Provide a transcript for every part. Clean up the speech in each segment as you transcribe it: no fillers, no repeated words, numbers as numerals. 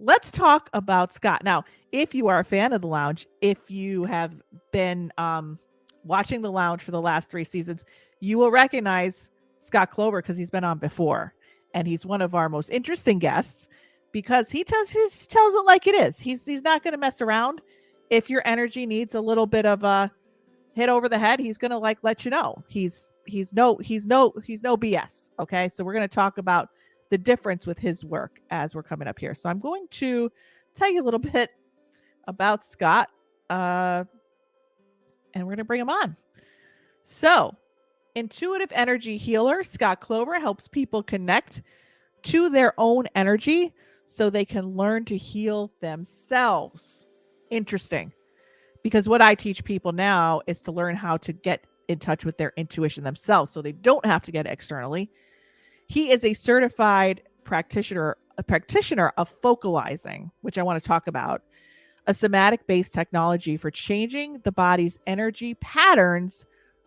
let's talk about Scott. Now, if you are a fan of the Lounge, if you have been watching the Lounge for the last 3 seasons, you will recognize Scott Clover because he's been on before, and he's one of our most interesting guests because he tells it like it is. He's not going to mess around. If your energy needs a little bit of a hit over the head, he's going to let you know. He's no BS. Okay, so we're going to talk about the difference with his work as we're coming up here. So I'm going to tell you a little bit about Scott, and we're going to bring him on. So, intuitive energy healer Scott Clover helps people connect to their own energy so they can learn to heal themselves. Interesting. Because what I teach people now is to learn how to get in touch with their intuition themselves so they don't have to get it externally. He is a certified practitioner of focalizing, which I want to talk about, a somatic-based technology for changing the body's energy patterns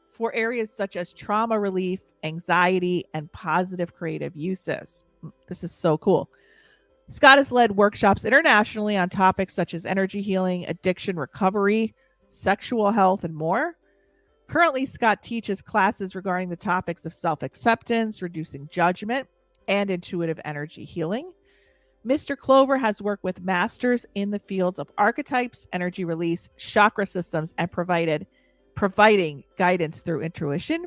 for areas such as trauma relief, anxiety, and positive creative uses. This is so cool. Scott has led workshops internationally on topics such as energy healing, addiction recovery, sexual health, and more. Currently, Scott teaches classes regarding the topics of self-acceptance, reducing judgment, and intuitive energy healing. Mr. Clover has worked with masters in the fields of archetypes, energy release, chakra systems, and providing guidance through intuition.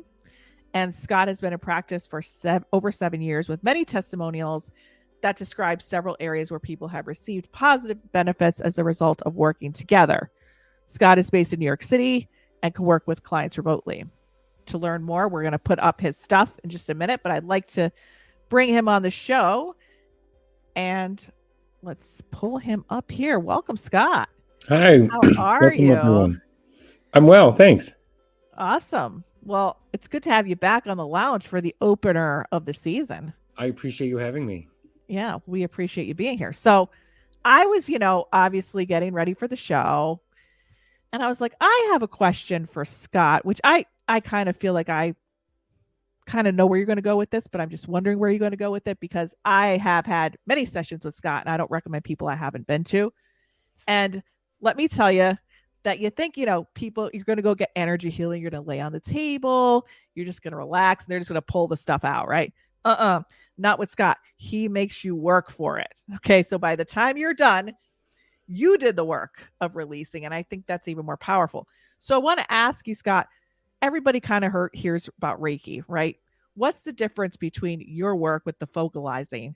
And Scott has been in practice for over 7 years with many testimonials that describe several areas where people have received positive benefits as a result of working together. Scott is based in New York City and can work with clients remotely. To learn more, we're going to put up his stuff in just a minute, but I'd like to bring him on the show. And let's pull him up here. Welcome, Scott. Hi. How are Welcome, you? everyone. I'm well, thanks. Awesome. Well, it's good to have you back on the Lounge for the opener of the season. I appreciate you having me. Yeah, we appreciate you being here. So I was, obviously getting ready for the show. And I was like, I have a question for Scott, which I kind of feel like I kind of know where you're going to go with this, but I'm just wondering where you're going to go with it because I have had many sessions with Scott and I don't recommend people I haven't been to. And let me tell you that you think, people, you're going to go get energy healing. You're going to lay on the table. You're just going to relax and they're just going to pull the stuff out, right? Not with Scott. He makes you work for it. Okay. So by the time you're done, you did the work of releasing. And I think that's even more powerful. So I want to ask you, Scott, everybody kind of hears about Reiki, right? What's the difference between your work with the focalizing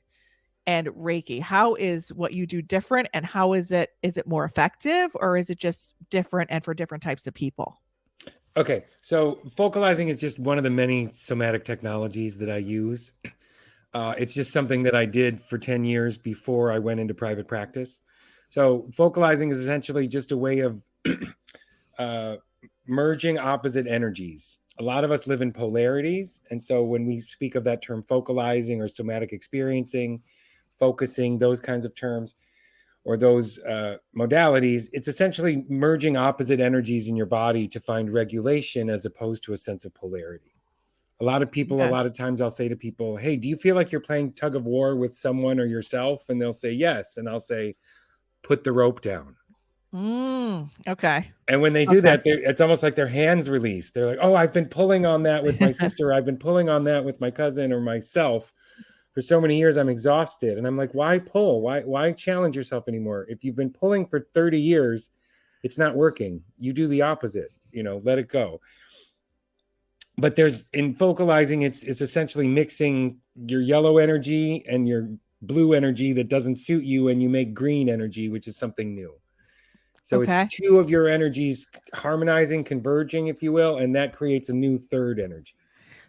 and Reiki? How is what you do different and how is it more effective or is it just different and for different types of people? Okay. So focalizing is just one of the many somatic technologies that I use. It's just something that I did for 10 years before I went into private practice. So focalizing is essentially just a way of merging opposite energies. A lot of us live in polarities. And so when we speak of that term focalizing or somatic experiencing, focusing, those kinds of terms, or those modalities, it's essentially merging opposite energies in your body to find regulation as opposed to a sense of polarity. A lot of people, a lot of times I'll say to people, hey, do you feel like you're playing tug of war with someone or yourself? And they'll say, yes. And I'll say, put the rope down. Okay. And when they do that, it's almost like their hands release. They're like, oh, I've been pulling on that with my sister. I've been pulling on that with my cousin or myself for so many years. I'm exhausted. And I'm like, why pull? Why challenge yourself anymore? If you've been pulling for 30 years, it's not working. You do the opposite, let it go. But in focalizing, it's essentially mixing your yellow energy and your blue energy that doesn't suit you, and you make green energy, which is something new. So it's two of your energies harmonizing, converging, if you will, and that creates a new third energy.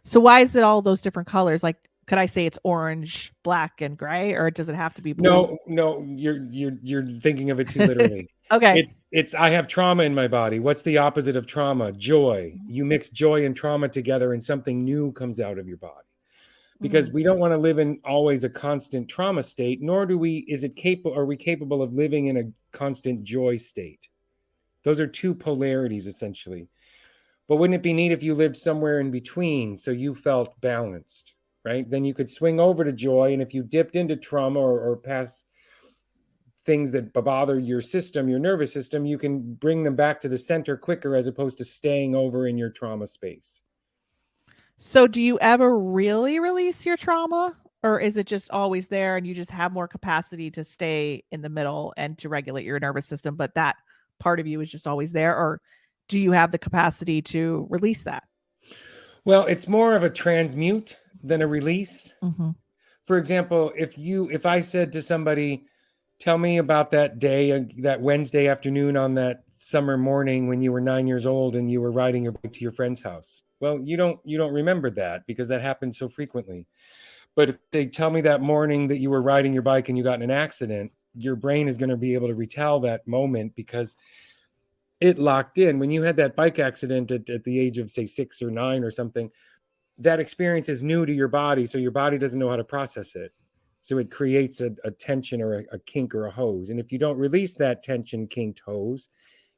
So why is it all those different colors? Like, could I say it's orange, black, and gray, or does it have to be blue? No, you're thinking of it too literally. Okay. It's I have trauma in my body. What's the opposite of trauma? Joy. You mix joy and trauma together and something new comes out of your body. Because we don't want to live in always a constant trauma state, nor are we capable of living in a constant joy state. Those are two polarities essentially. But wouldn't it be neat if you lived somewhere in between so you felt balanced, right? Then you could swing over to joy, and if you dipped into trauma or past things that bother your system, your nervous system, you can bring them back to the center quicker as opposed to staying over in your trauma space. So do you ever really release your trauma, or is it just always there and you just have more capacity to stay in the middle and to regulate your nervous system, but that part of you is just always there? Or do you have the capacity to release that? Well, it's more of a transmute than a release. Mm-hmm. For example, if I said to somebody, tell me about that day, that Wednesday afternoon on that summer morning when you were 9 years old and you were riding your bike to your friend's house. Well, you don't remember that because that happened so frequently. But if they tell me that morning that you were riding your bike and you got in an accident, your brain is going to be able to retell that moment because it locked in. When you had that bike accident at the age of, say, 6 or 9 or something, that experience is new to your body, so your body doesn't know how to process it. So it creates a tension or a kink or a hose. And if you don't release that tension, kinked hose,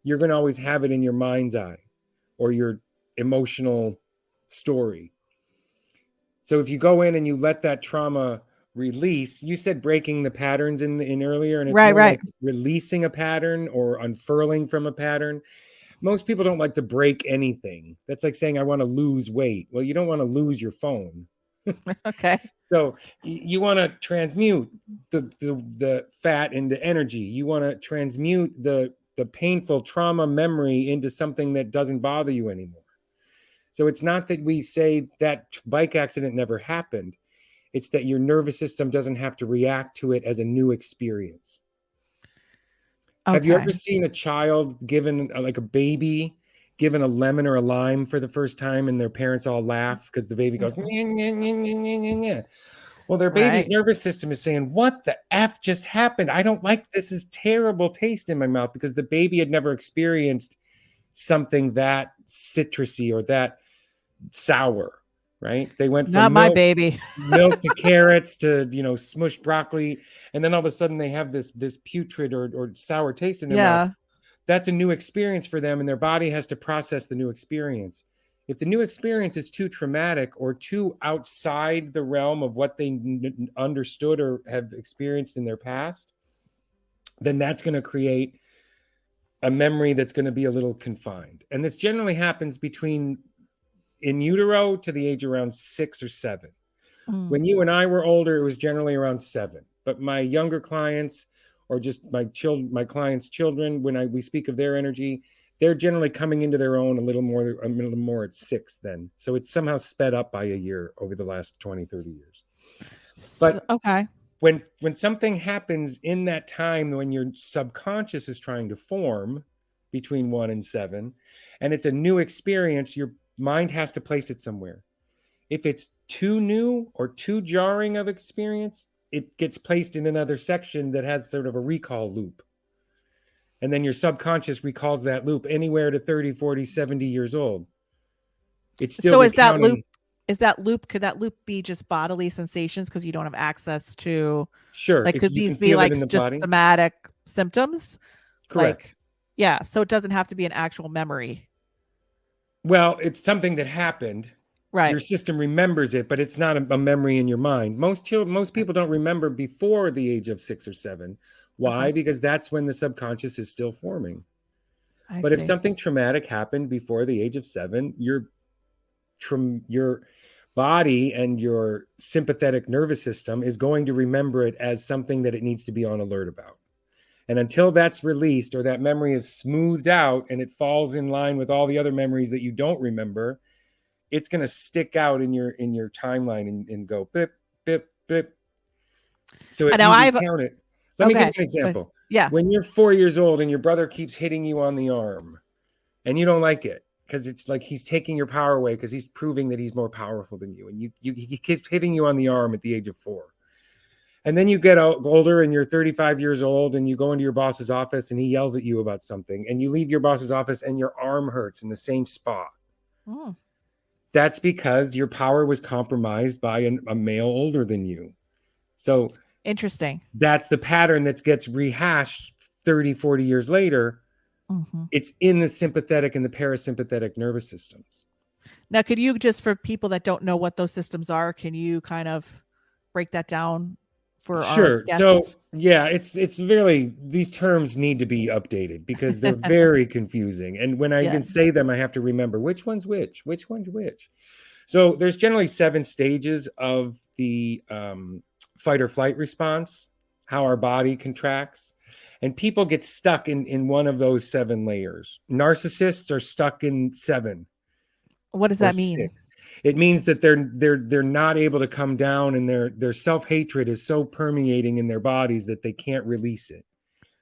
you're going to always have it in your mind's eye or your emotional story. So if you go in and you let that trauma release, you said breaking the patterns in earlier, and it's Right, more right. like releasing a pattern or unfurling from a pattern. Most people don't like to break anything. That's like saying, I want to lose weight. Well, you don't want to lose your phone. Okay. So you want to transmute the fat into energy. You want to transmute the painful trauma memory into something that doesn't bother you anymore. So it's not that we say that bike accident never happened. It's that your nervous system doesn't have to react to it as a new experience. Okay. Have you ever seen a child given, like a baby, given a lemon or a lime for the first time and their parents all laugh because the baby goes, Mhm. "Nyeh, nyeh, nyeh, nyeh, nyeh, nyeh, nyeh." Well, their baby's Right. nervous system is saying, what the F just happened? I don't like this. Is terrible taste in my mouth because the baby had never experienced something that citrusy or that sour, right? They went Not from my baby. milk to carrots to, smushed broccoli. And then all of a sudden they have this putrid or sour taste in their mouth. Yeah. That's a new experience for them, and their body has to process the new experience. If the new experience is too traumatic or too outside the realm of what they understood or have experienced in their past, then that's going to create a memory that's going to be a little confined. And this generally happens between in utero to the age around 6 or 7. Mm. When you and I were older, it was generally around 7. But my younger clients, or just my clients' children, when we speak of their energy, they're generally coming into their own a little more at 6 then. So it's somehow sped up by a year over the last 20, 30 years. But Okay. when something happens in that time when your subconscious is trying to form between 1 and 7, and it's a new experience, your mind has to place it somewhere. If it's too new or too jarring of experience, it gets placed in another section that has sort of a recall loop. And then your subconscious recalls that loop anywhere to 30, 40, 70 years old. It's still So recounting. could that loop be just bodily sensations because you don't have access to, Sure, like, if could you can these be feel it like in the just body. somatic symptoms? Correct. Like, yeah, so it doesn't have to be an actual memory. Well, it's something that happened. Right. Your system remembers it, but it's not a memory in your mind. Most people don't remember before the age of 6 or 7. Why? Okay. Because that's when the subconscious is still forming. I But if see. something traumatic happened before the age of 7, your body and your sympathetic nervous system is going to remember it as something that it needs to be on alert about. And until that's released or that memory is smoothed out and it falls in line with all the other memories that you don't remember, it's going to stick out in your timeline and go bip, bip, bip. So if Now you I've recount it, let me give okay. you an example. Yeah. When you're 4 years old and your brother keeps hitting you on the arm and you don't like it because it's like he's taking your power away because he's proving that he's more powerful than you. And he keeps hitting you on the arm at the age of 4. And then you get older and you're 35 years old and you go into your boss's office and he yells at you about something and you leave your boss's office and your arm hurts in the same spot. Mm. That's because your power was compromised by a male older than you. So Interesting. that's the pattern that gets rehashed 30, 40 years later. Mm-hmm. It's in the sympathetic and the parasympathetic nervous systems. Now, could you, just for people that don't know what those systems are, can you kind of break that down for our Sure. So guests? yeah, it's really, these terms need to be updated because they're very confusing. And when I Yeah. even say them, I have to remember which one's which one's which. So there's generally 7 stages of the fight or flight response, how our body contracts. And people get stuck in one of those 7 layers. Narcissists are stuck in 7 What does or that mean? 6. It means that they're not able to come down, and their self-hatred is so permeating in their bodies that they can't release it.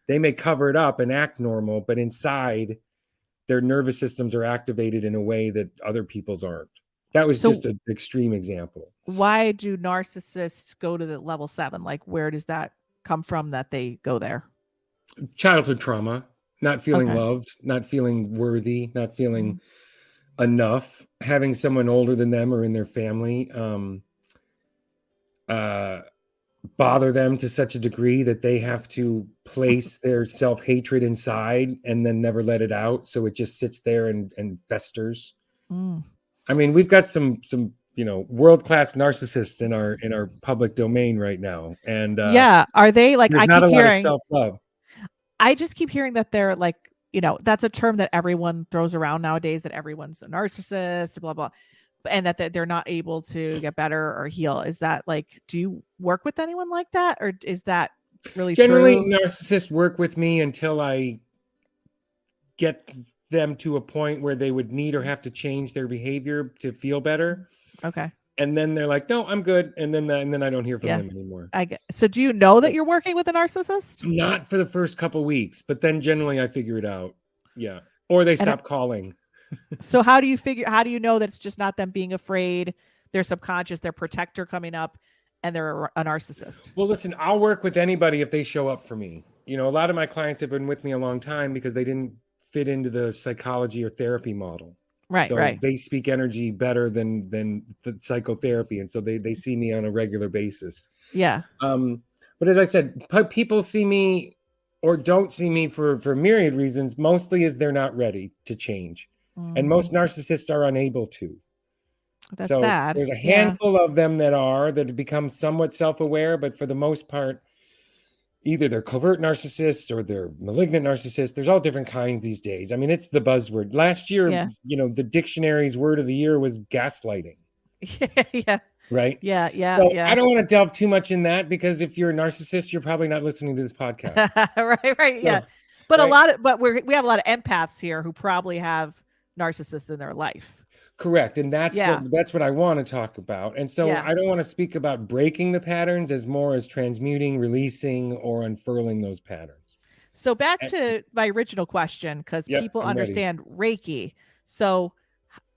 They may cover it up and act normal, but inside their nervous systems are activated in a way that other people's aren't. That was So just an extreme example. why do narcissists go to the level 7? Like, where does that come from that they go there? Childhood trauma, not feeling Okay. loved, not feeling worthy, not feeling Mm. enough, having someone older than them or in their family bother them to such a degree that they have to place their self-hatred inside and then never let it out, so it just sits there and festers. Mm. I mean, we've got some world-class narcissists in our public domain right now, and Yeah. Are they like, there's I not keep a lot of hearing, self-love. I just keep hearing that they're like, that's a term that everyone throws around nowadays, that everyone's a narcissist, blah, blah, and that they're not able to get better or heal. Is that like, do you work with anyone like that? Or is that really Generally, true? narcissists work with me until I get them to a point where they would need or have to change their behavior to feel better. Okay. And then they're like, no, I'm good. And then I don't hear from Yeah. them anymore. I get, so do you know that So you're working with a narcissist? not for the first couple weeks, but then generally I figure it out. Yeah. Or they And stop calling. so how do you know that it's just not them being afraid, their subconscious, their protector coming up, and they're a narcissist? Well, listen, I'll work with anybody if they show up for me. A lot of my clients have been with me a long time because they didn't fit into the psychology or therapy model. Right, So right. they speak energy better than the psychotherapy. And so they see me on a regular basis. Yeah. But as I said, people see me or don't see me for myriad reasons, mostly as they're not ready to change. And Mm, most narcissists are unable to. that's So sad. there's a Yeah. handful of them that have become somewhat self-aware, but for the most part, either they're covert narcissists or they're malignant narcissists. There's all different kinds these days. I mean, it's the buzzword. Last year, Yeah. the dictionary's word of the year was gaslighting, Yeah. right? Yeah. Yeah. So I Yeah. don't want to delve too much in that because if you're a narcissist, you're probably not listening to this podcast. Right. Right. Yeah. So, But right? we have a lot of empaths here who probably have narcissists in their life. Correct. And Yeah. that's what I want to talk about. And so Yeah. I don't want to speak about breaking the patterns as more as transmuting, releasing, or unfurling those patterns. So back And, to my original question, because yep, people I'm ready. understand Reiki. So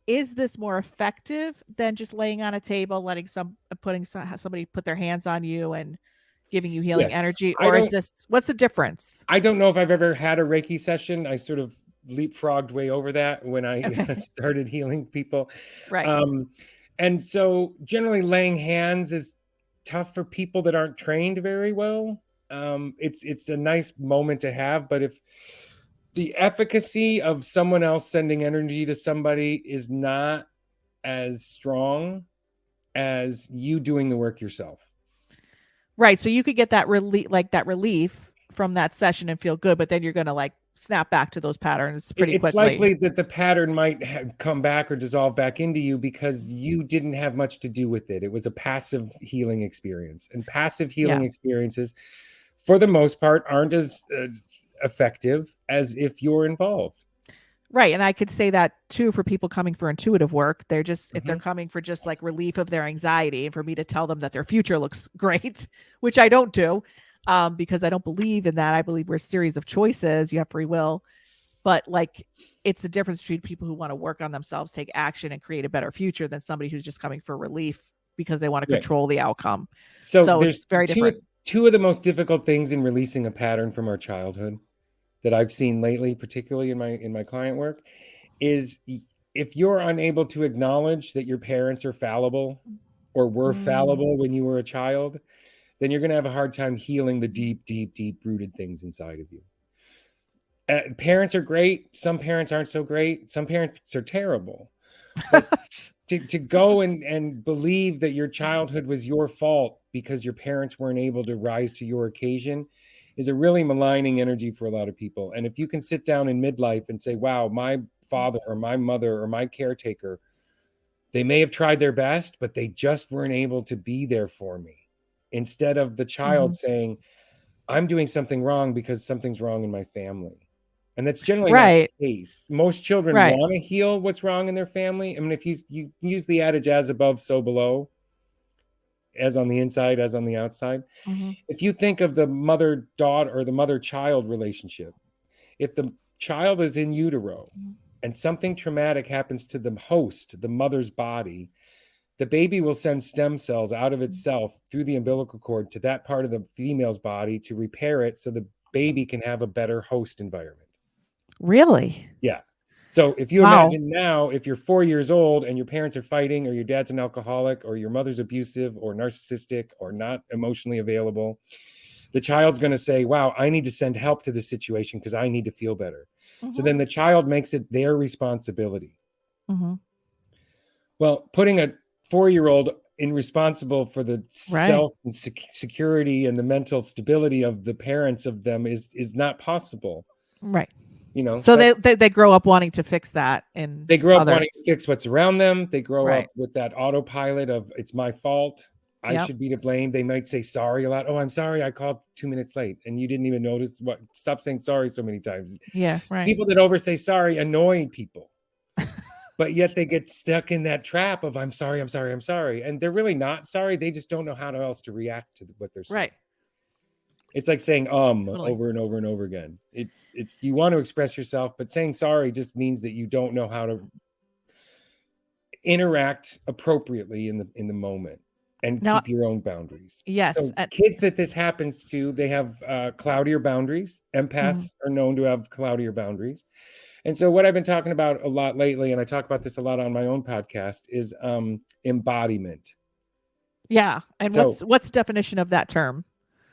is this more effective than just laying on a table, letting somebody put their hands on you and giving you healing Yes. energy? I Or is don't this, what's the difference? I don't know if I've ever had a Reiki session. I sort of leapfrogged way over that when I Okay. started healing people. Right. And so generally laying hands is tough for people that aren't trained very well. It's a nice moment to have, but if the efficacy of someone else sending energy to somebody is not as strong as you doing the work yourself. Right. So you could get that relief from that session and feel good, but then you're going to like snap back to those patterns pretty It's quickly. likely that the pattern might come back or dissolve back into you because you didn't have much to do with it. It was a passive healing experience, and passive healing Yeah. experiences, for the most part, aren't as effective as if you're involved. Right. And I could say that too for people coming for intuitive work. They're just, if they're Mhm. coming for just like relief of their anxiety, and for me to tell them that their future looks great, which I don't do, because I don't believe in that. I believe we're a series of choices. You have free will. But like, it's the difference between people who want to work on themselves, take action, and create a better future than somebody who's just coming for relief because they want to Right. control the outcome. So So there's it's very different. two of the most difficult things in releasing a pattern from our childhood that I've seen lately, particularly in my client work, is if you're unable to acknowledge that your parents are fallible or were Mm, fallible when you were a child, then you're going to have a hard time healing the deep rooted things inside of you. Parents are great. Some parents aren't so great. Some parents are terrible. But to go and believe that your childhood was your fault because your parents weren't able to rise to your occasion is a really maligning energy for a lot of people. And if you can sit down in midlife and say, wow, my father or my mother or my caretaker, they may have tried their best, but they just weren't able to be there for me. Instead of the child saying, I'm doing something wrong because something's wrong in my family. And that's generally not Right. the case. Most children Right. want to heal what's wrong in their family. I mean, if you use the adage, as above, so below, as on the inside, as on the outside. Mm-hmm. If you think of the mother-daughter or the mother-child relationship, if the child is in utero and something traumatic happens to the host, the mother's body, the baby will send stem cells out of itself through the umbilical cord to that part of the female's body to repair it so the baby can have a better host environment. Really? Yeah. So if you Wow. imagine now, if you're 4 years old and your parents are fighting, or your dad's an alcoholic, or your mother's abusive or narcissistic or not emotionally available, the child's going to say, wow, I need to send help to this situation because I need to feel better. So then the child makes it their responsibility. Mm-hmm. Well, putting a 4-year-old in responsible for the Right. self and security and the mental stability of the parents of them is not possible. Right. You know, So they grow up wanting to fix that, and they grow up wanting to fix what's around them. They grow Right. up with that autopilot of it's my fault. I Yep. should be to blame. They might say sorry a lot. Oh, I'm sorry. I called 2 minutes late and you didn't even notice. What? Stop saying sorry so many times. Yeah. Right. People that oversay sorry annoy people. But yet they get stuck in that trap of I'm sorry, I'm sorry, I'm sorry. And they're really not sorry. They just don't know how else to react to what they're saying. Right. It's like saying Totally. over and over and over again. It's you want to express yourself, but saying sorry just means that you don't know how to interact appropriately in the moment and Now- keep your own boundaries. Yes. So kids that this happens to, they have cloudier boundaries. Empaths are known to have cloudier boundaries. And so what I've been talking about a lot lately, and I talk about this a lot on my own podcast, is embodiment. Yeah. And So- what's the definition of that term?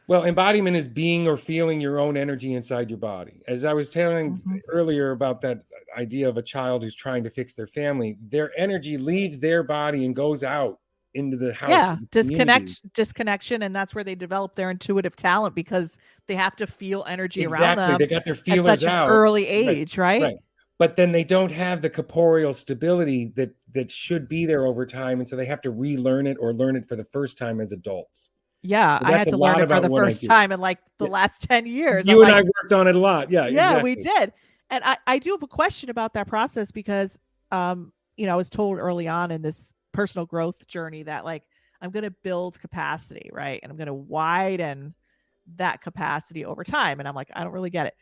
Well, embodiment is being or feeling your own energy inside your body. As I was telling earlier about that idea of a child who's trying to fix their family, their energy leaves their body and goes out into the house. Yeah. The community. Disconnection. And that's where they develop their intuitive talent, because they have to feel energy around Exactly. them They got their at feelers such an out. early age, right? Right. But then they don't have the corporeal stability that should be there over time. And so they have to relearn it or learn it for the first time as adults. Yeah. So I that's had a to learn lot it for about the what I first do. time in like the last 10 years. You and I worked on it a lot. Yeah. Yeah, exactly. we did. And I do have a question about that process, because I was told early on in this personal growth journey that like I'm going to build capacity, right? And I'm going to widen that capacity over time. And I'm like, I don't really get it.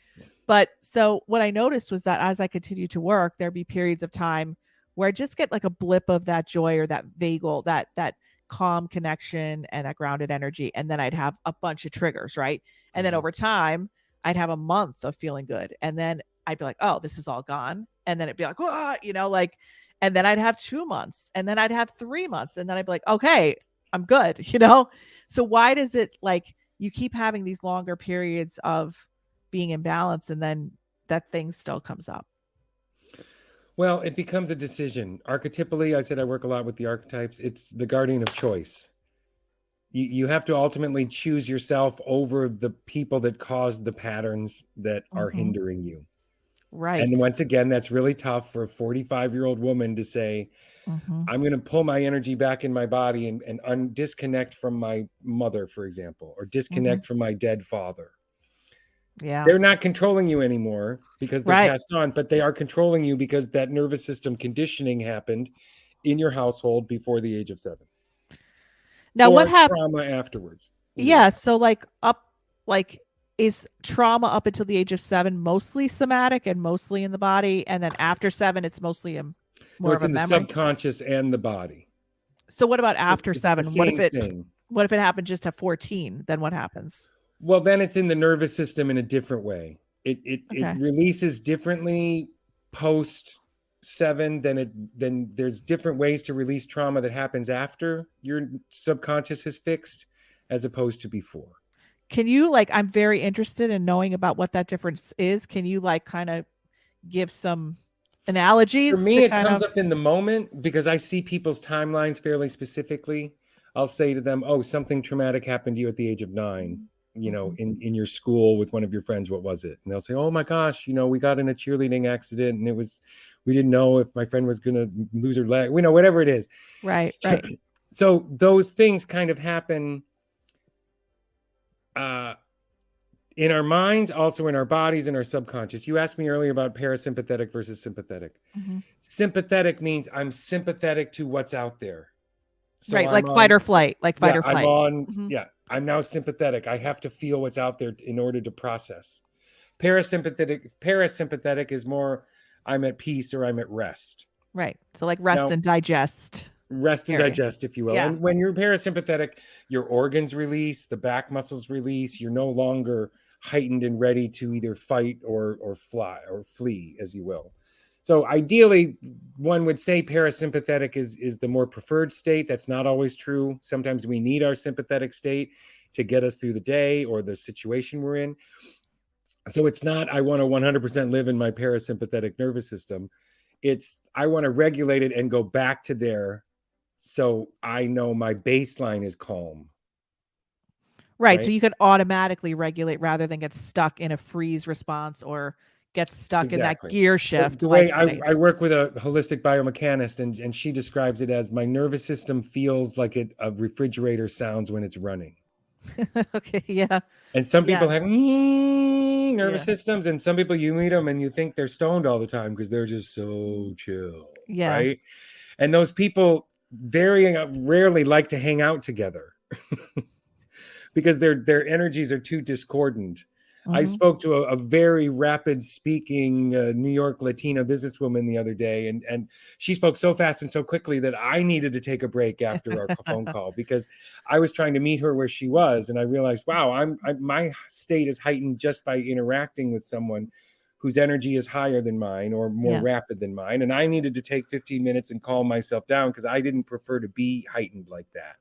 But so what I noticed was that as I continue to work, there'd be periods of time where I just get like a blip of that joy or that vagal, that calm connection and that grounded energy. And then I'd have a bunch of triggers, right? And then over time, I'd have a month of feeling good. And then I'd be like, oh, this is all gone. And then it'd be like, and then I'd have 2 months, and then I'd have 3 months. And then I'd be like, okay, I'm good. So why does it like you keep having these longer periods of being imbalanced and then that thing still comes up? Well, it becomes a decision. Archetypally, I said I work a lot with the archetypes. It's the guardian of choice. You have to ultimately choose yourself over the people that caused the patterns that are hindering you. Right. And once again, that's really tough for a 45-year-old woman to say, I'm going to pull my energy back in my body and disconnect from my mother, for example, or disconnect from my dead father. Yeah. They're not controlling you anymore because they're passed on, but they are controlling you because that nervous system conditioning happened in your household before the age of 7. Now, what happened? Trauma afterwards. Yeah. So is trauma up until the age of 7 mostly somatic and mostly in the body, and then after 7 it's mostly more of a in the memory? subconscious and the body. So what about after 7? What if it happened just at 14? Then what happens? Well, then it's in the nervous system in a different way. It releases differently post 7 then there's different ways to release trauma that happens after your subconscious is fixed as opposed to before. Can you I'm very interested in knowing about what that difference is. Can you kind of give some analogies For me, to it kind comes of. up in the moment because I see people's timelines fairly specifically. I'll say to them, "Oh, something traumatic happened to you at the age of 9. You know, Mhm. in your school with one of your friends. What was it?" And they'll say, "Oh my gosh, you know, we got in a cheerleading accident, and we didn't know if my friend was going to lose her leg. You know, whatever it is." Right, right. So those things kind of happen uh, in our minds, also in our bodies, in our subconscious. You asked me earlier about parasympathetic versus sympathetic. Mhm. Sympathetic means I'm sympathetic to what's out there. So Right, I'm like fight on, or flight, like fight yeah, or I'm flight. on, Mhm. yeah, I'm now sympathetic. I have to feel what's out there in order to process. Parasympathetic is more I'm at peace or I'm at rest. Right. So like rest Now, and digest rest and area. digest, if you will. Yeah. And when you're parasympathetic, your organs release, the back muscles release. You're no longer heightened and ready to either fight or fly or flee, as you will. So ideally, one would say parasympathetic is the more preferred state. That's not always true. Sometimes we need our sympathetic state to get us through the day or the situation we're in. So it's not I want to 100% live in my parasympathetic nervous system. It's I want to regulate it and go back to there so I know my baseline is calm, Right. So right? you could automatically regulate rather than get stuck in a freeze response or get stuck in that Exactly. gear The shift way like when I work with a holistic biomechanist, and she describes it as my nervous system feels like a refrigerator sounds when it's running. Okay, yeah. And some Yeah. people have nervous Yeah. systems, and some people you meet them and you think they're stoned all the time because they're just so chill, Yeah. right? And those people very rarely like to hang out together because their energies are too discordant. I Mhm. spoke to a very rapid speaking New York Latina businesswoman the other day, and she spoke so fast and so quickly that I needed to take a break after our phone call because I was trying to meet her where she was, and I realized, wow, my state is heightened just by interacting with someone whose energy is higher than mine or more Yeah. rapid than mine, and I needed to take 15 minutes and calm myself down because I didn't prefer to be heightened like that.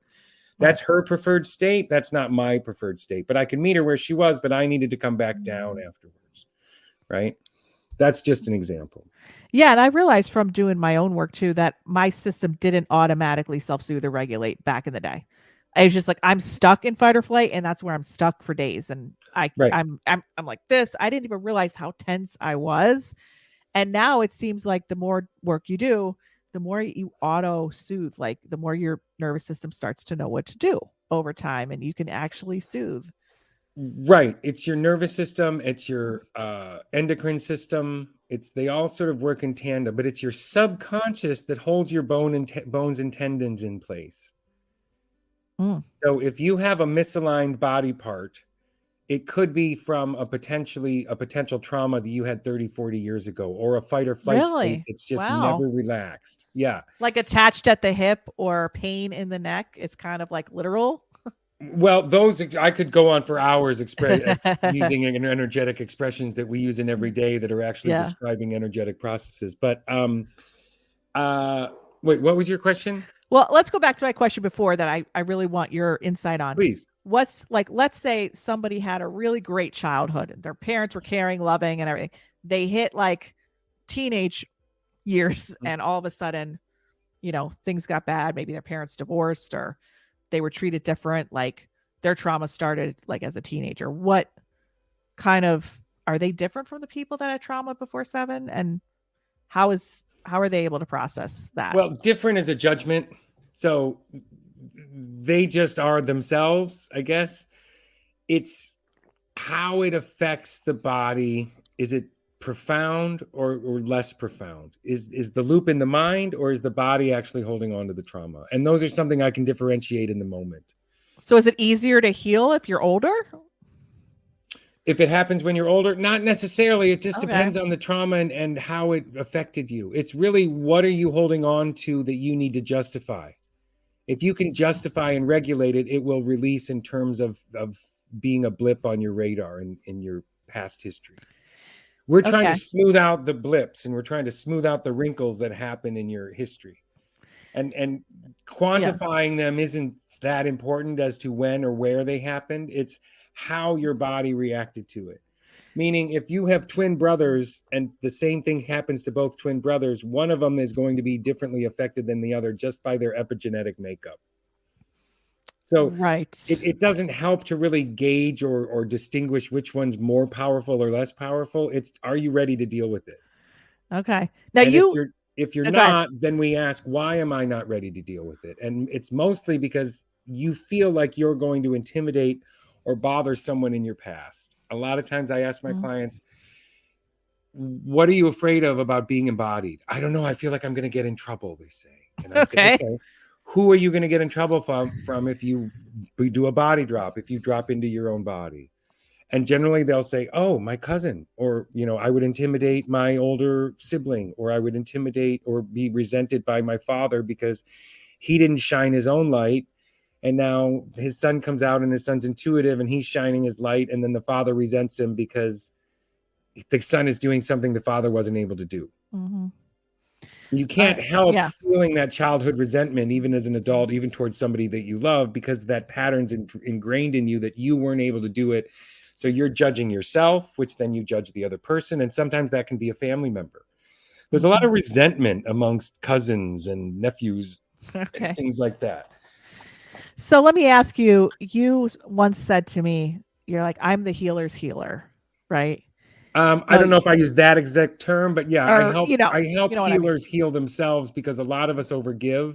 Right. That's her preferred state. That's not my preferred state. But I could meet her where she was, but I needed to come back down afterwards. Right. That's just an example. Yeah, and I realized from doing my own work too that my system didn't automatically self-soothe or regulate back in the day. I was just like, I'm stuck in fight or flight, and that's where I'm stuck for days. And Right. I'm like this. I didn't even realize how tense I was. And now it seems like the more work you do, the more you auto soothe, like the more your nervous system starts to know what to do over time, and you can actually soothe. Right. It's your nervous system. It's your endocrine system. It's they all sort of work in tandem, but it's your subconscious that holds your bones and tendons in place. Mm, So if you have a misaligned body part, it could be from a potential trauma that you had 30, 40 years ago, or a fight or flight state. really? It's just Wow. never relaxed. Yeah. Like attached at the hip or pain in the neck. It's kind of like literal. Well, those I could go on for hours using energetic expressions that we use in every day that are actually Yeah. describing energetic processes. But uh wait, what was your question? Well, let's go back to my question before that I really want your insight on. Please. What's like, let's say somebody had a really great childhood and their parents were caring, loving, and everything. They hit like teenage years and all of a sudden, things got bad. Maybe their parents divorced or they were treated different. Like their trauma started like as a teenager. What kind of are they different from the people that had trauma before 7? And how are they able to process that? Well, different is a judgment. So they just are themselves, I guess. It's how it affects the body. Is it profound or less profound? Is the loop in the mind or is the body actually holding on to the trauma? And those are something I can differentiate in the moment. So is it easier to heal if you're older? If it happens when you're older, not necessarily. It just Okay. depends on the trauma and how it affected you. It's really what are you holding on to that you need to justify? If you can justify and regulate it, it will release in terms of being a blip on your radar in your past history. We're trying to Okay. smooth out the blips and we're trying to smooth out the wrinkles that happen in your history. And Yeah. quantifying them isn't that important as to when or where they happened. It's how your body reacted to it. Meaning, if you have twin brothers and the same thing happens to both twin brothers, one of them is going to be differently affected than the other just by their epigenetic makeup. So Right. it doesn't help to really gauge or distinguish which one's more powerful or less powerful. It's, are you ready to deal with it? Okay. Now And you if you're go ahead. not, then we ask, why am I not ready to deal with it? And it's mostly because you feel like you're going to intimidate or bother someone in your past. A lot of times I ask my clients, what are you afraid of about being embodied? I don't know. I feel like I'm going to get in trouble, they say. And I say, Okay. okay, who are you going to get in trouble from if you do a body drop, if you drop into your own body? And generally they'll say, oh, my cousin, or, you know, I would intimidate my older sibling, or I would intimidate or be resented by my father because he didn't shine his own light. And now his son comes out and his son's intuitive and he's shining his light. And then the father resents him because the son is doing something the father wasn't able to do. Mm-hmm. You can't help Yeah. feeling that childhood resentment, even as an adult, even towards somebody that you love, because that pattern's ingrained in you that you weren't able to do it. So you're judging yourself, which then you judge the other person. And sometimes that can be a family member. There's a lot of resentment amongst cousins and nephews Okay. and things like that. So let me ask you, you once said to me, you're like, I'm the healer's healer, right? I don't know if I use that exact term, but yeah, I Or, help you know healers what I mean. heal themselves, because a lot of us overgive.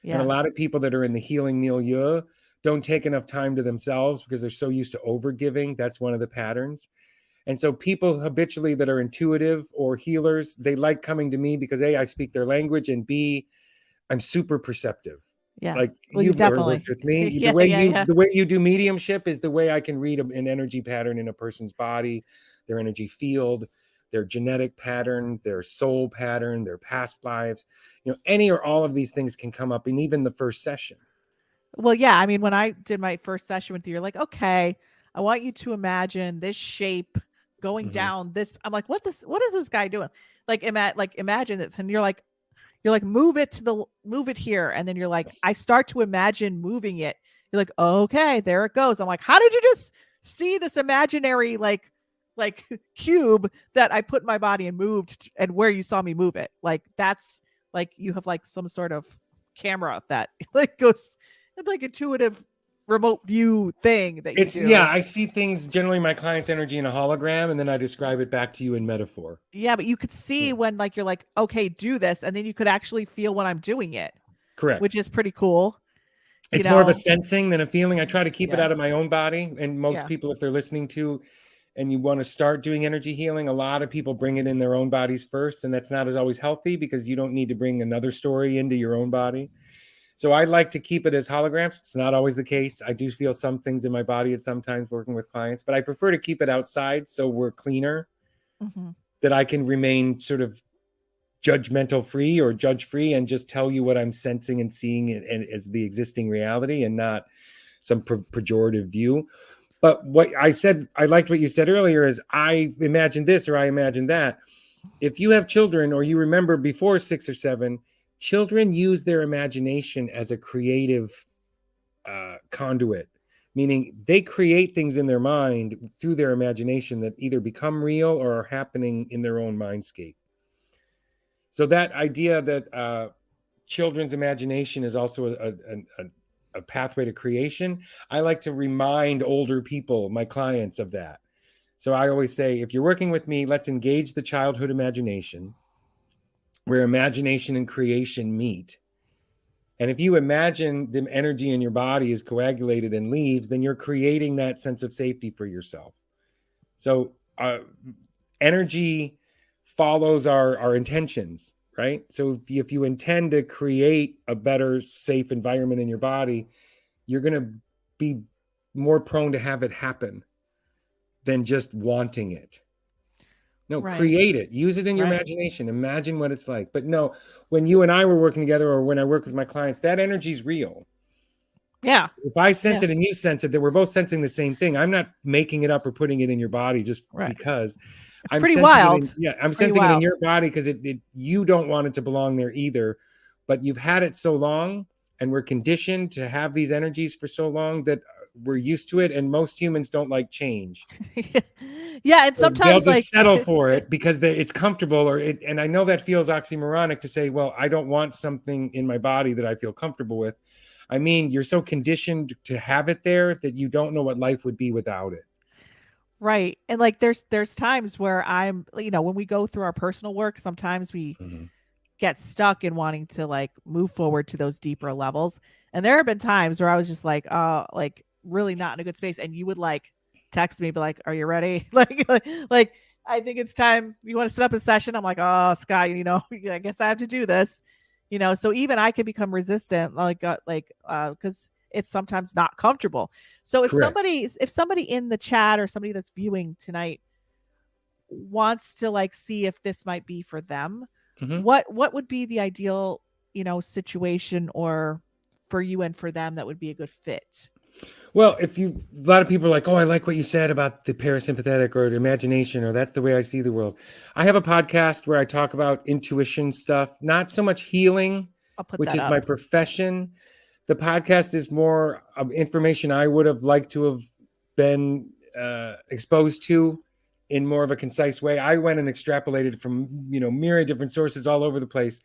And Yeah. a lot of people that are in the healing milieu don't take enough time to themselves because they're so used to overgiving. That's one of the patterns. And so people habitually that are intuitive or healers, they like coming to me because A, I speak their language, and B, I'm super perceptive. Yeah. Like, Well, you you've never definitely. worked with me. Yeah, yeah. The way you do mediumship is the way I can read an energy pattern in a person's body, their energy field, their genetic pattern, their soul pattern, their past lives. You know, any or all of these things can come up in even the first session. Well, yeah. I mean, when I did my first session with you, you're like, okay, I want you to imagine this shape going down this. I'm like, what is this guy doing? Like, imagine this. And you're like, move it here. And then you're like, I start to imagine moving it. You're like, okay, there it goes. I'm like, how did you just see this imaginary like cube that I put in my body and moved, and where you saw me move it? Like, that's like, you have like some sort of camera that like goes, it's like intuitive remote view thing that you do. Yeah, I see things, generally my client's energy in a hologram, and then I describe it back to you in metaphor. Yeah, but you could see when like you're like, okay, do this, and then you could actually feel when I'm doing it. Correct. Which is pretty cool. It's more of a sensing than a feeling. I try to keep it out of my own body. And most people, if they're listening to and you want to start doing energy healing, a lot of people bring it in their own bodies first. And that's not as always healthy, because you don't need to bring another story into your own body. So I like to keep it as holograms. It's not always the case. I do feel some things in my body at sometimes working with clients, but I prefer to keep it outside so we're cleaner, that I can remain sort of judgmental free or judge free and just tell you what I'm sensing and seeing and as the existing reality, and not some pejorative view. But what I said, I liked what you said earlier, is I imagine this or I imagine that. If you have children, or you remember before 6 or 7, children use their imagination as a creative conduit, meaning they create things in their mind through their imagination that either become real or are happening in their own mindscape. So that idea that children's imagination is also a pathway to creation, I like to remind older people, my clients, of that. So I always say, if you're working with me, let's engage the childhood imagination, where imagination and creation meet. And if you imagine the energy in your body is coagulated and leaves, then you're creating that sense of safety for yourself. So energy follows our intentions, right? So if you intend to create a better, safe environment in your body, you're going to be more prone to have it happen than just wanting it. No, create it. Use it in your imagination. Imagine what it's like. But no, when you and I were working together, or when I work with my clients, that energy is real. Yeah. If I sense it and you sense it, that we're both sensing the same thing. I'm not making it up or putting it in your body just because. I'm pretty sensing wild. I'm sensing it in your body because you don't want it to belong there either. But you've had it so long, and we're conditioned to have these energies for so long, that we're used to it, and most humans don't like change. Yeah, and So they'll sometimes just like settle for it because it's comfortable, and I know that feels oxymoronic to say, well, I don't want something in my body that I feel comfortable with. I mean, you're so conditioned to have it there that you don't know what life would be without it. right. And like there's times where I'm, when we go through our personal work, sometimes we Mhm. get stuck in wanting to like move forward to those deeper levels. And there have been times where I was just like really not in a good space. And you would like text me, be like, "Are you ready?" like I think it's time. You want to set up a session? I'm like, "Oh, Scott, I guess I have to do this." So even I can become resistant, because it's sometimes not comfortable. So Correct. if somebody in the chat or somebody that's viewing tonight wants to like see if this might be for them, Mhm. what would be the ideal, situation or for you and for them that would be a good fit? Well, a lot of people are like, oh, I like what you said about the parasympathetic or the imagination, or that's the way I see the world. I have a podcast where I talk about intuition stuff, not so much healing, I'll put which that is my up. profession. The podcast is more information I would have liked to have been exposed to in more of a concise way. I went and extrapolated from, myriad different sources all over the place.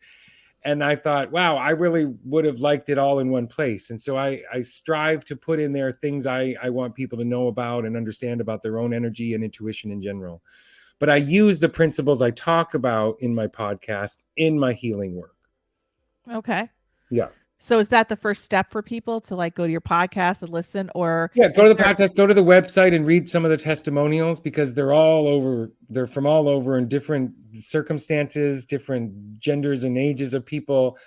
And I thought, wow, I really would have liked it all in one place. And so I strive to put in there things I want people to know about and understand about their own energy and intuition in general. But I use the principles I talk about in my podcast in my healing work. Okay. Yeah. So is that the first step for people to like go to your podcast and listen, or Yeah, go is to the there? podcast, go to the website and read some of the testimonials because they're all over. They're from all over in different circumstances, different genders and ages of people.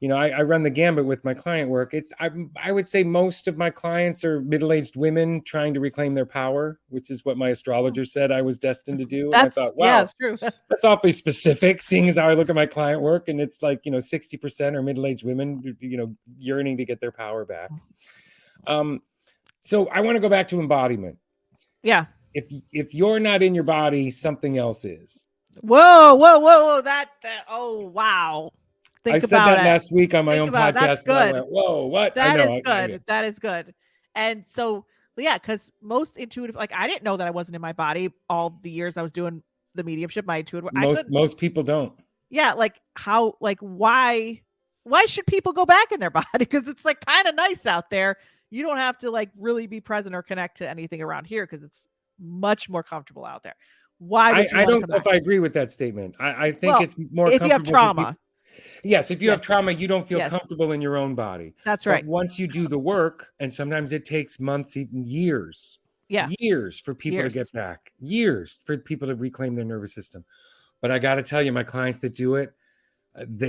I run the gambit with my client work. I would say most of my clients are middle-aged women trying to reclaim their power, which is what my astrologer said I was destined to do. And I thought, Yeah, wow, it's true. that's awfully specific, seeing as how I look at my client work, and it's like 60% are middle-aged women, yearning to get their power back. So I want to go back to embodiment. Yeah. If you're not in your body, something else is. Whoa. Oh, wow. I Think said about that it. last week on my Think own about it. That's podcast, and I good. went, "Whoa, what?" I That know. is I good. That is good. And so, yeah, because most intuitive, like I didn't know that I wasn't in my body all the years I was doing the mediumship, my intuitive. I couldn't. most people don't. Yeah, like how, like why should people go back in their body? Because it's like kind of nice out there. You don't have to like really be present or connect to anything around here because it's much more comfortable out there. Why would you I want to don't come know back? if I agree with that statement. I think Well, it's more if you have comfortable for people. trauma, Yes, if you have yes, trauma, you don't feel yes, comfortable in your own body. that's But right. once you do the work, and sometimes it takes months, even years, Yeah, years for people to years. get back, years for people to reclaim their nervous system. But I got to tell you, my clients that do it,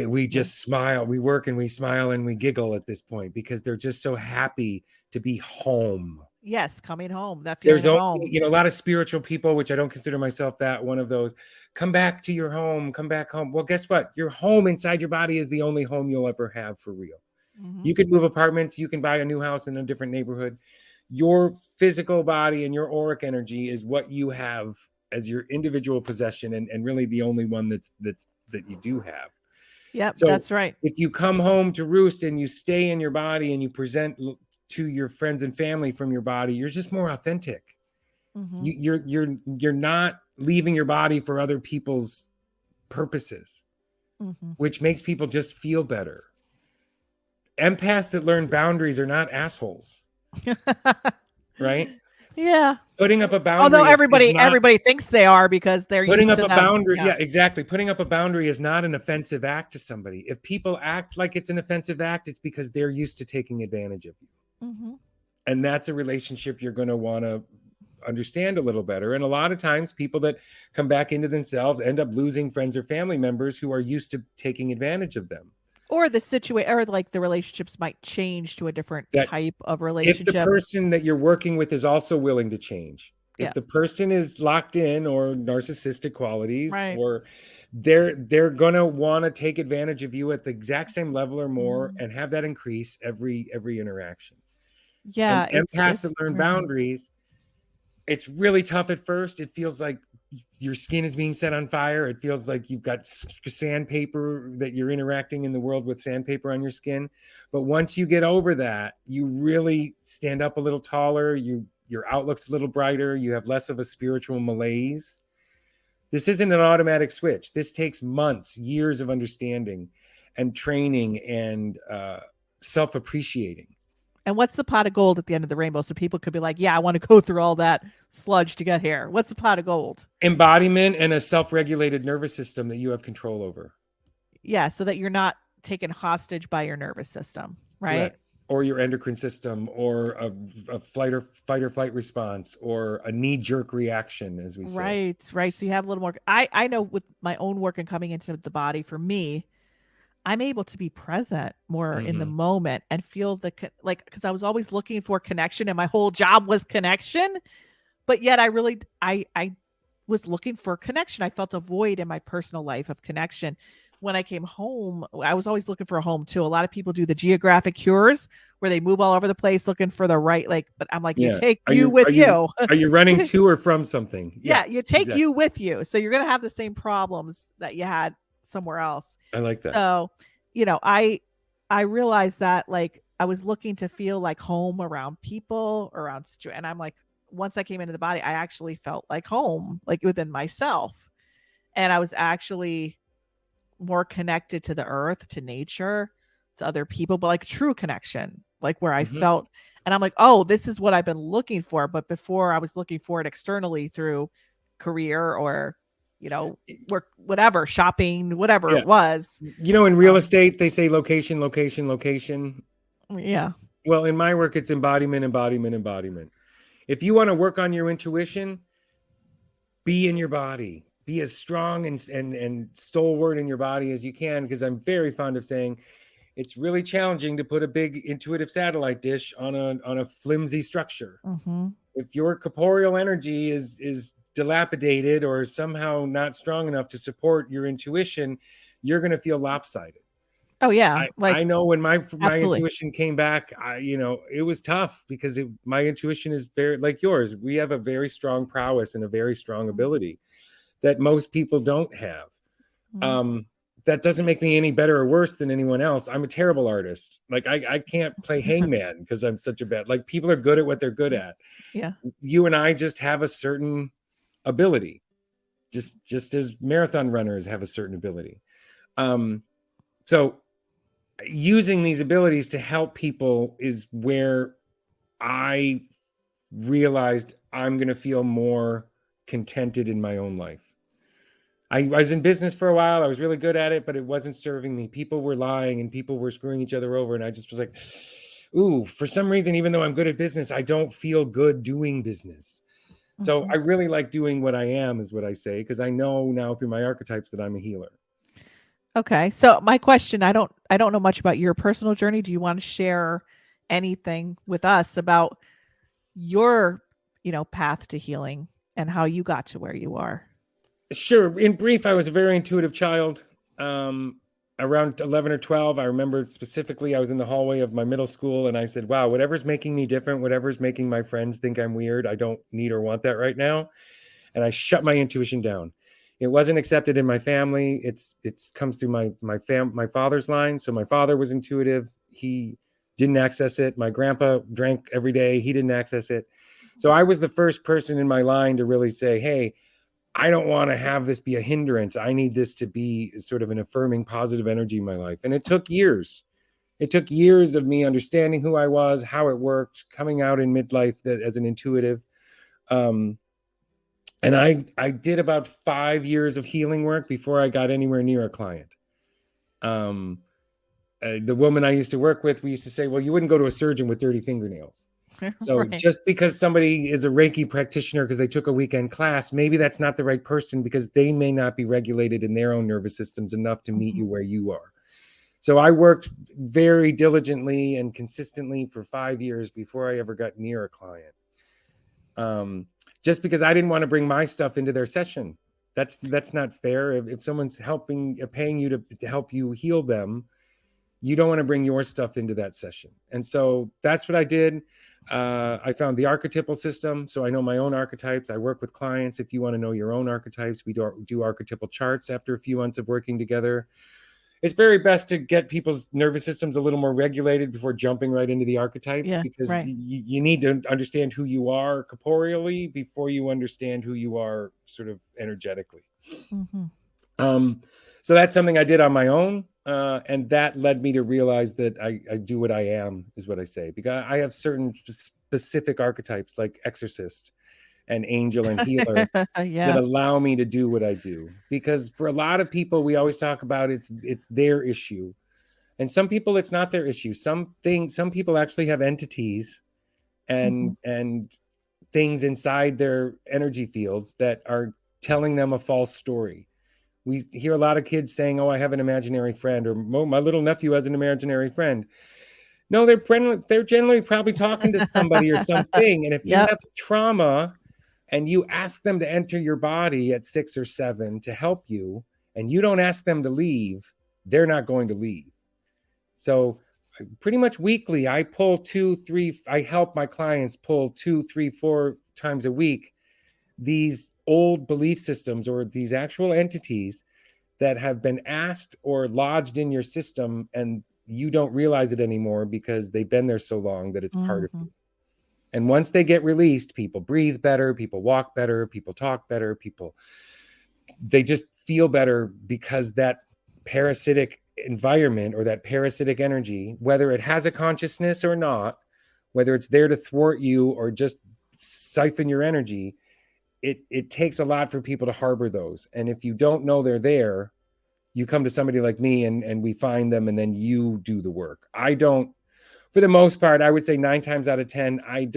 we just smile. We work and we smile and we giggle at this point because they're just so happy to be home. Yes, coming home, that feeling There's of only, home. a lot of spiritual people, which I don't consider myself that one of those. Come back to your home. Come back home. Well, guess what? Your home inside your body is the only home you'll ever have for real. Mm-hmm. You could move apartments. You can buy a new house in a different neighborhood. Your physical body and your auric energy is what you have as your individual possession, and really the only one that you do have. Yep, So that's right. if you come home to roost and you stay in your body and you present to your friends and family from your body, you're just more authentic. Mm-hmm. You're not leaving your body for other people's purposes, Mm-hmm. which makes people just feel better. Empaths that learn boundaries are not assholes, right? Yeah. Putting up a boundary Although is not everybody thinks they are because they're putting used up to a them. boundary. Yeah. Yeah, exactly. Putting up a boundary is not an offensive act to somebody. If people act like it's an offensive act, it's because they're used to taking advantage of you. Mm-hmm. And that's a relationship you're going to want to understand a little better. And a lot of times people that come back into themselves end up losing friends or family members who are used to taking advantage of them. Or the situation, or like the relationships might change to a different type of relationship. If the person that you're working with is also willing to change, if the person is locked in or narcissistic qualities, right, or they're gonna want to take advantage of you at the exact same level or more, and have that increase every interaction. Yeah, And empaths that learn boundaries, it's really tough at first. It feels like your skin is being set on fire. It feels like you've got sandpaper, that you're interacting in the world with sandpaper on your skin. But once you get over that, you really stand up a little taller. Your outlook's a little brighter. You have less of a spiritual malaise. This isn't an automatic switch. This takes months, years of understanding and training and self-appreciating. And what's the pot of gold at the end of the rainbow? So people could be like, yeah, I want to go through all that sludge to get here. What's the pot of gold? Embodiment and a self-regulated nervous system that you have control over. Yeah, so that you're not taken hostage by your nervous system, right? Correct. Or your endocrine system, or a fight or flight response, or a knee-jerk reaction, as we say. Right. So you have a little more. I know with my own work and coming into the body, for me, I'm able to be present more in the moment and feel because I was always looking for connection and my whole job was connection. But yet I was looking for connection. I felt a void in my personal life of connection. When I came home, I was always looking for a home too. A lot of people do the geographic cures where they move all over the place looking for the right, but I'm like, you take you with you. Are you running to or from something? Yeah, you take you with you. So you're going to have the same problems that you had somewhere else. I like that. So, I realized that I was looking to feel like home around people, and I'm like, once I came into the body, I actually felt like home, like within myself. And I was actually more connected to the earth, to nature, to other people, but true connection, where I felt, and I'm like, oh, this is what I've been looking for. But before I was looking for it externally through career or work, whatever, shopping, whatever it was. In real estate, they say location. Yeah. Well, in my work, it's embodiment. If you want to work on your intuition, be in your body. Be as strong and stalwart in your body as you can, because I'm very fond of saying it's really challenging to put a big intuitive satellite dish on a flimsy structure. If your corporeal energy is dilapidated or somehow not strong enough to support your intuition, you're going to feel lopsided. Oh yeah. I know when my intuition came back, it was tough because my intuition is very like yours. We have a very strong prowess and a very strong ability that most people don't have. That doesn't make me any better or worse than anyone else. I'm a terrible artist. I can't play hangman because I'm such a bad, people are good at what they're good at. Yeah. You and I just have a certain ability, just as marathon runners have a certain ability. So using these abilities to help people is where I realized I'm going to feel more contented in my own life. I was in business for a while. I was really good at it, but it wasn't serving me. People were lying and people were screwing each other over. And I just was like, ooh, for some reason, even though I'm good at business, I don't feel good doing business. So I really like doing what I am, is what I say, because I know now through my archetypes that I'm a healer. Okay. So my question, I don't know much about your personal journey. Do you want to share anything with us about your, path to healing and how you got to where you are? Sure. In brief, I was a very intuitive child. Around 11 or 12, I remember specifically I was in the hallway of my middle school and I said, wow, whatever's making me different, whatever's making my friends think I'm weird, I don't need or want that right now. And I shut my intuition down. It wasn't accepted in my family. It's comes through my father's line. So my father was intuitive. He didn't access it. My grandpa drank every day. He didn't access it. So I was the first person in my line to really say, hey, I don't want to have this be a hindrance. I need this to be sort of an affirming positive energy in my life. And it took years. It took years of me understanding who I was, how it worked, coming out in midlife as an intuitive. And I did about 5 years of healing work before I got anywhere near a client. The woman I used to work with, we used to say, well, you wouldn't go to a surgeon with dirty fingernails. So right. Just because somebody is a Reiki practitioner because they took a weekend class, maybe that's not the right person because they may not be regulated in their own nervous systems enough to meet you where you are. So I worked very diligently and consistently for 5 years before I ever got near a client. Just because I didn't want to bring my stuff into their session. That's not fair. If someone's paying you to help you heal them, you don't want to bring your stuff into that session. And so that's what I did. I found the archetypal system. So I know my own archetypes. I work with clients. If you want to know your own archetypes, we do archetypal charts after a few months of working together. It's very best to get people's nervous systems a little more regulated before jumping right into the archetypes, because right. you need to understand who you are corporeally before you understand who you are sort of energetically. So that's something I did on my own. And that led me to realize that I do what I am, is what I say, because I have certain specific archetypes like exorcist and angel and healer that allow me to do what I do. Because for a lot of people, we always talk about it's their issue. And some people, it's not their issue. Some people actually have entities and things inside their energy fields that are telling them a false story. We hear a lot of kids saying, oh, I have an imaginary friend, or my little nephew has an imaginary friend. No, they're generally probably talking to somebody or something. And if you have trauma and you ask them to enter your body at 6 or 7 to help you, and you don't ask them to leave, they're not going to leave. So pretty much weekly, I pull 2, 3, I help my clients pull 2, 3, 4 times a week these old belief systems or these actual entities that have been asked or lodged in your system, and you don't realize it anymore because they've been there so long that it's part of you. And once they get released, people breathe better, people walk better, people talk better, they just feel better, because that parasitic environment or that parasitic energy, whether it has a consciousness or not, whether it's there to thwart you or just siphon your energy, it takes a lot for people to harbor those. And if you don't know they're there, you come to somebody like me and we find them, and then you do the work. I don't, for the most part, I would say 9 times out of 10, I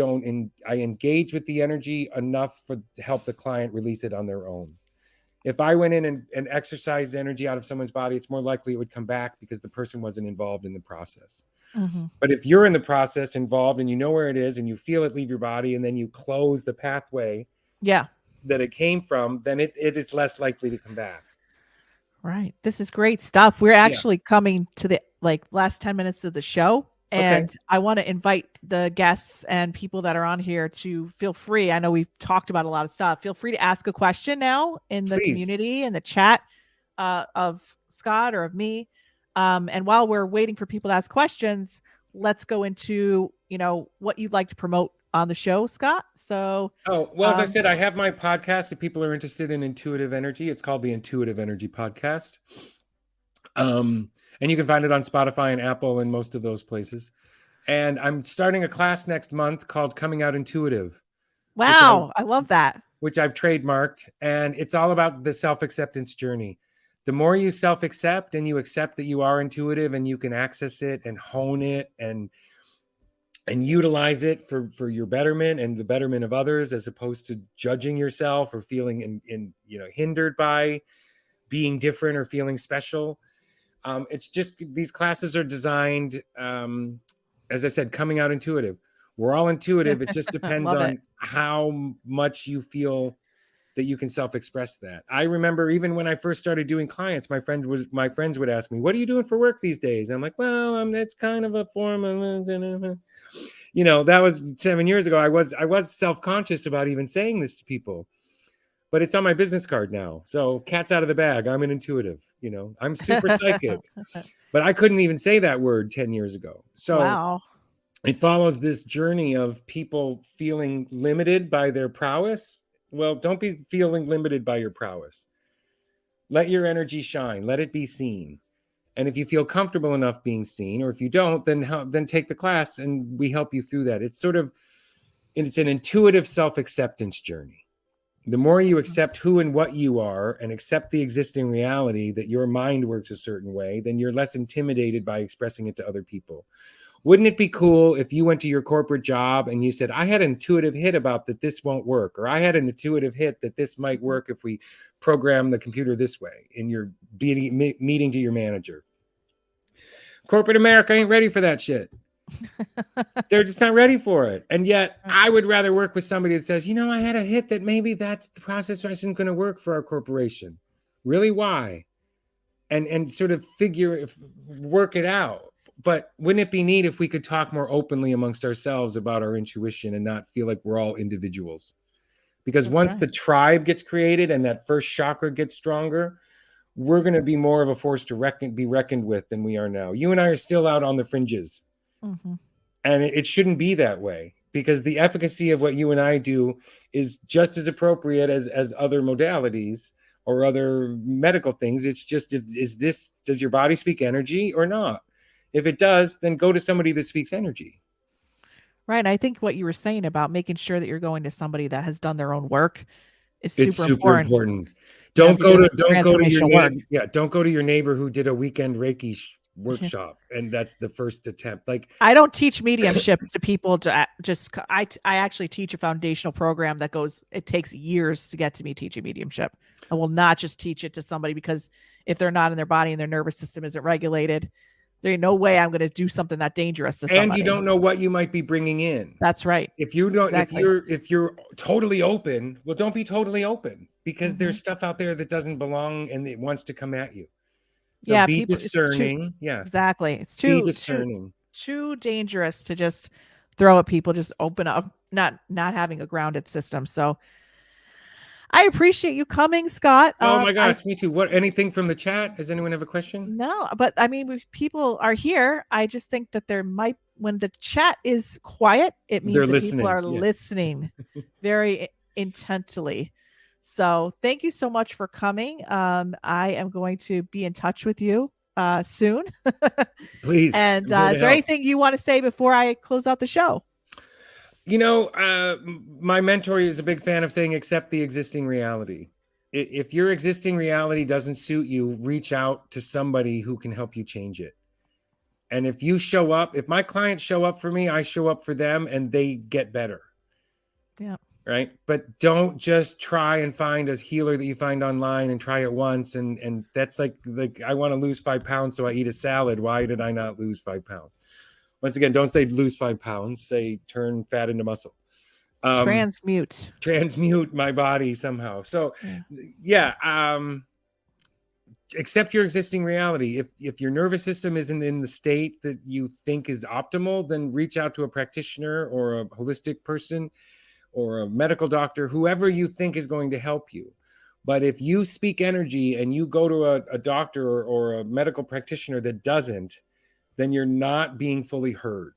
engage with the energy enough to help the client release it on their own. If I went in and exercised energy out of someone's body, it's more likely it would come back because the person wasn't involved in the process. But if you're in the process involved and you know where it is and you feel it leave your body, and then you close the pathway that it came from, then it is less likely to come back. Right. This is great stuff. We're actually coming to the last 10 minutes of the show. And I want to invite the guests and people that are on here to feel free. I know we've talked about a lot of stuff. Feel free to ask a question now in the community, in the chat of Scott or of me. And while we're waiting for people to ask questions, let's go into, what you'd like to promote on the show, Scott. So, as I said, I have my podcast. If people are interested in intuitive energy, it's called the Intuitive Energy Podcast. And you can find it on Spotify and Apple and most of those places. And I'm starting a class next month called Coming Out Intuitive. Wow, I love that. Which I've trademarked. And it's all about the self-acceptance journey. The more you self-accept and you accept that you are intuitive and you can access it and hone it and utilize it for your betterment and the betterment of others, as opposed to judging yourself or feeling hindered by being different or feeling special. It's just, these classes are designed, as I said, coming out intuitive. We're all intuitive. It just depends on how much you feel that you can self-express that. I remember even when I first started doing clients, my friends would ask me, what are you doing for work these days? And I'm like, well, it's kind of a form of, that was 7 years ago. I was self-conscious about even saying this to people, but it's on my business card now. So cat's out of the bag. I'm an intuitive, I'm super psychic, but I couldn't even say that word 10 years ago. So it follows this journey of people feeling limited by their prowess. Well, don't be feeling limited by your prowess. Let your energy shine. Let it be seen. And if you feel comfortable enough being seen, or if you don't, then take the class and we help you through that. It's an intuitive self-acceptance journey. The more you accept who and what you are and accept the existing reality that your mind works a certain way, then you're less intimidated by expressing it to other people. Wouldn't it be cool if you went to your corporate job and you said, I had an intuitive hit about that this won't work, or I had an intuitive hit that this might work if we program the computer this way in your meeting to your manager? Corporate America ain't ready for that shit. They're just not ready for it. And yet I would rather work with somebody that says, I had a hit that maybe that's the process isn't going to work for our corporation. Really? Why? And sort of work it out. but wouldn't it be neat if we could talk more openly amongst ourselves about our intuition and not feel like we're all individuals? Because That's once right. the tribe gets created and that first chakra gets stronger, we're going to be more of a force to be reckoned with than we are now. You and I are still out on the fringes. Mm-hmm. And it shouldn't be that way, because the efficacy of what you and I do is just as appropriate as other modalities or other medical things. It's just, does your body speak energy or not? If it does, then go to somebody that speaks energy. Right. I think what you were saying about making sure that you're going to somebody that has done their own work is It's super super important. important. You know, if Don't you're go doing to your transformational work. neighbor. Yeah, don't go to your neighbor who did a weekend Reiki workshop, and that's the first attempt. Like, I don't teach mediumship to people to just, I actually teach a foundational program that goes, it takes years to get to me teaching mediumship. I will not just teach it to somebody because if they're not in their body and their nervous system isn't regulated, there ain't no way I'm going to do something that dangerous to and you somebody. don't know what you might be bringing in. That's right. If you don't, Exactly. if you're totally open, well, don't be totally open, because Mm-hmm. there's stuff out there that doesn't belong and it wants to come at you. So Yeah, be people, it's too, discerning. Yeah, exactly. It's be too discerning. dangerous to just throw at people, just open up, not having a grounded system. So I appreciate you coming, Scott. Oh my I gosh, me too. What? Anything from the chat? Does anyone have a question? No, but I mean, if people are here, I just think that there might, when the chat is quiet, it They're means that people listening. are Yeah. listening very intently. So thank you so much for coming. I am going to be in touch with you soon. Please. And I'm here to is there help. anything you want to say before I close out the show? You know, my mentor is a big fan of saying, accept the existing reality. If your existing reality doesn't suit you, reach out to somebody who can help you change it. And if you show up, if my clients show up for me, I show up for them, and they get better. Yeah. Right. But don't just try and find a healer that you find online and try it once. And that's like I want to lose 5 pounds, so I eat a salad. Why did I not lose 5 pounds? Once again, don't say lose 5 pounds, say turn fat into muscle. Transmute my body somehow. So yeah, accept your existing reality. If your nervous system isn't in the state that you think is optimal, then reach out to a practitioner or a holistic person or a medical doctor, whoever you think is going to help you. But if you speak energy and you go to a doctor or a medical practitioner that doesn't, then you're not being fully heard.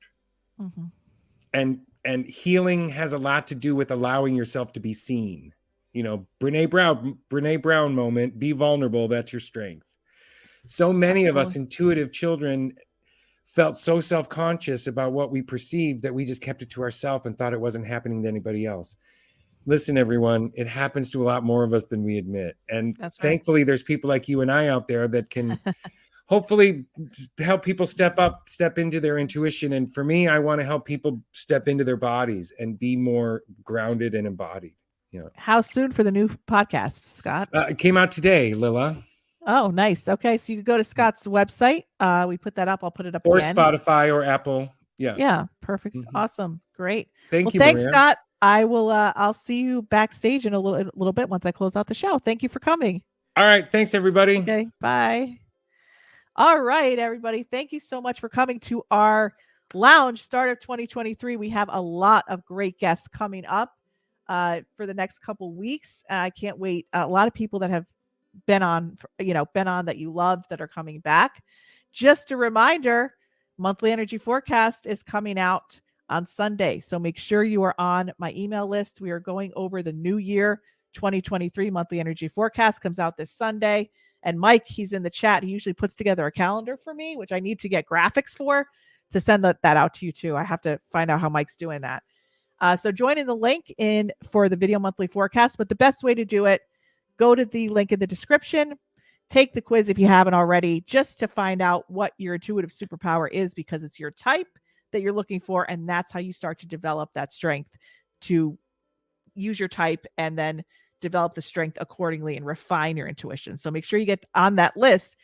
Mm-hmm. And healing has a lot to do with allowing yourself to be seen. You know, Brene Brown moment, be vulnerable, that's your strength. So many of us intuitive children felt so self-conscious about what we perceived that we just kept it to ourselves and thought it wasn't happening to anybody else. Listen, everyone, it happens to a lot more of us than we admit. And thankfully, there's people like you and I out there that can hopefully help people step into their intuition. And for me, I want to help people step into their bodies and be more grounded and embodied. Yeah. How soon for the new podcast, Scott? It came out today, Lila. Oh, nice. Okay, so you can go to Scott's website. We put that up. I'll put it up or again. Spotify or Apple. Yeah. Yeah. Perfect. Mm-hmm. Awesome. Great. Thank you. Thanks, Maria. Scott. I will. I'll see you backstage in a little bit once I close out the show. Thank you for coming. All right. Thanks, everybody. Okay. Bye. All right, everybody. Thank you so much for coming to our lounge start of 2023. We have a lot of great guests coming up for the next couple weeks. I can't wait. A lot of people that have been on that you loved that are coming back. Just a reminder, monthly energy forecast is coming out on Sunday. So make sure you are on my email list. We are going over the new year 2023 monthly energy forecast, comes out this Sunday. And Mike, he's in the chat. He usually puts together a calendar for me, which I need to get graphics for to send that out to you too. I have to find out how Mike's doing that. So join in the link in for the video monthly forecast. But the best way to do it, go to the link in the description, take the quiz if you haven't already, just to find out what your intuitive superpower is, because it's your type that you're looking for. And that's how you start to develop that strength to use your type and then develop the strength accordingly and refine your intuition. So make sure you get on that list